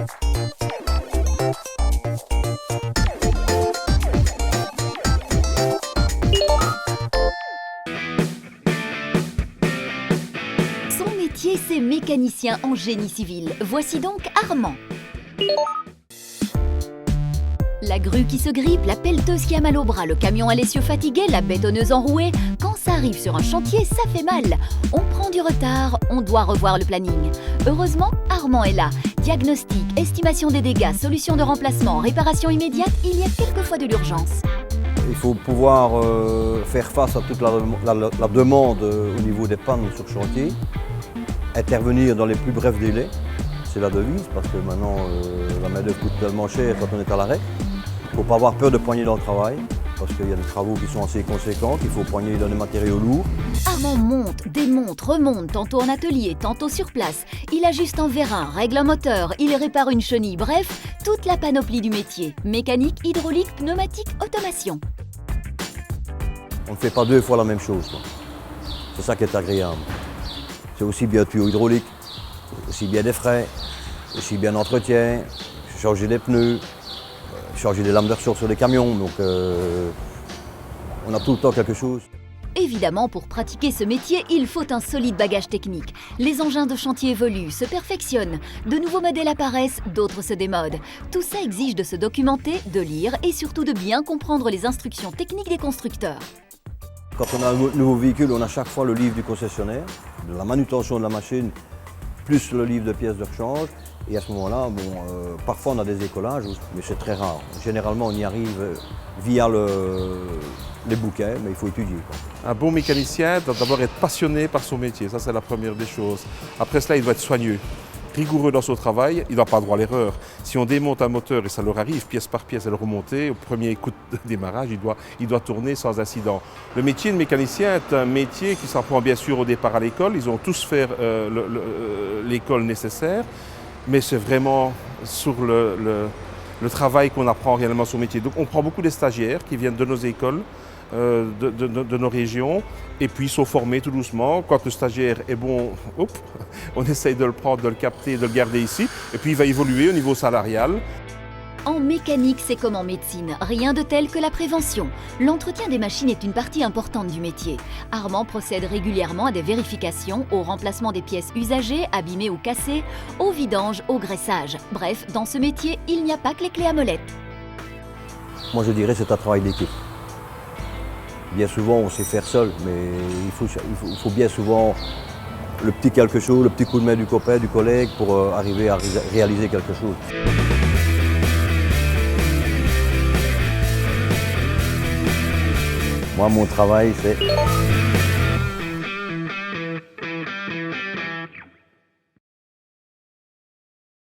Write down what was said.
Son métier, c'est mécanicien en génie civil. Voici donc Armand. La grue qui se grippe, la pelleteuse qui a mal au bras, le camion à l'essieu fatigué, la bétonneuse enrouée. Quand ça arrive sur un chantier, ça fait mal. On prend du retard, on doit revoir le planning. Heureusement, Armand est là. Diagnostic, estimation des dégâts, solution de remplacement, réparation immédiate, il y a quelquefois de l'urgence. Il faut pouvoir faire face à toute la demande au niveau des pannes sur chantier, intervenir dans les plus brefs délais, c'est la devise, parce que maintenant la main-d'œuvre coûte tellement cher quand on est à l'arrêt. Il ne faut pas avoir peur de poigner dans le travail, parce qu'il y a des travaux qui sont assez conséquents, qu'il faut poigner dans des matériaux lourds. Armand monte, démonte, remonte, tantôt en atelier, tantôt sur place. Il ajuste un vérin, règle un moteur, il répare une chenille, bref, toute la panoplie du métier. Mécanique, hydraulique, pneumatique, automation. On ne fait pas deux fois la même chose, quoi. C'est ça qui est agréable. C'est aussi bien tuyau hydraulique, aussi bien des frais, aussi bien d'entretien, changer des pneus, changer des lames de ressort sur les camions, donc on a tout le temps quelque chose. Évidemment, pour pratiquer ce métier, il faut un solide bagage technique. Les engins de chantier évoluent, se perfectionnent. De nouveaux modèles apparaissent, d'autres se démodent. Tout ça exige de se documenter, de lire et surtout de bien comprendre les instructions techniques des constructeurs. Quand on a un nouveau véhicule, on a chaque fois le livre du concessionnaire, de la manutention de la machine, plus le livre de pièces de rechange. Et à ce moment-là, parfois on a des écollages, mais c'est très rare. Généralement, on y arrive via les bouquets, mais il faut étudier, quoi. Un bon mécanicien doit d'abord être passionné par son métier, ça c'est la première des choses. Après cela, il doit être soigneux, rigoureux dans son travail, il n'a pas droit à l'erreur. Si on démonte un moteur et ça leur arrive pièce par pièce à le remonter, au premier coup de démarrage, il doit tourner sans incident. Le métier de mécanicien est un métier qui s'apprend bien sûr au départ à l'école, ils ont tous fait l'école nécessaire, mais c'est vraiment sur le travail qu'on apprend réellement son métier. Donc on prend beaucoup de stagiaires qui viennent de nos écoles, de nos régions, et puis ils sont formés tout doucement. Quand le stagiaire est bon, on essaye de le prendre, de le capter, de le garder ici, et puis il va évoluer au niveau salarial. En mécanique, c'est comme en médecine, rien de tel que la prévention. L'entretien des machines est une partie importante du métier. Armand procède régulièrement à des vérifications, au remplacement des pièces usagées, abîmées ou cassées, au vidange, au graissage. Bref, dans ce métier, il n'y a pas que les clés à molette. Moi je dirais que c'est un travail d'équipe. Bien souvent on sait faire seul, mais il faut bien souvent le petit quelque chose, le petit coup de main du copain, du collègue pour arriver à réaliser quelque chose. Moi, mon travail, c'est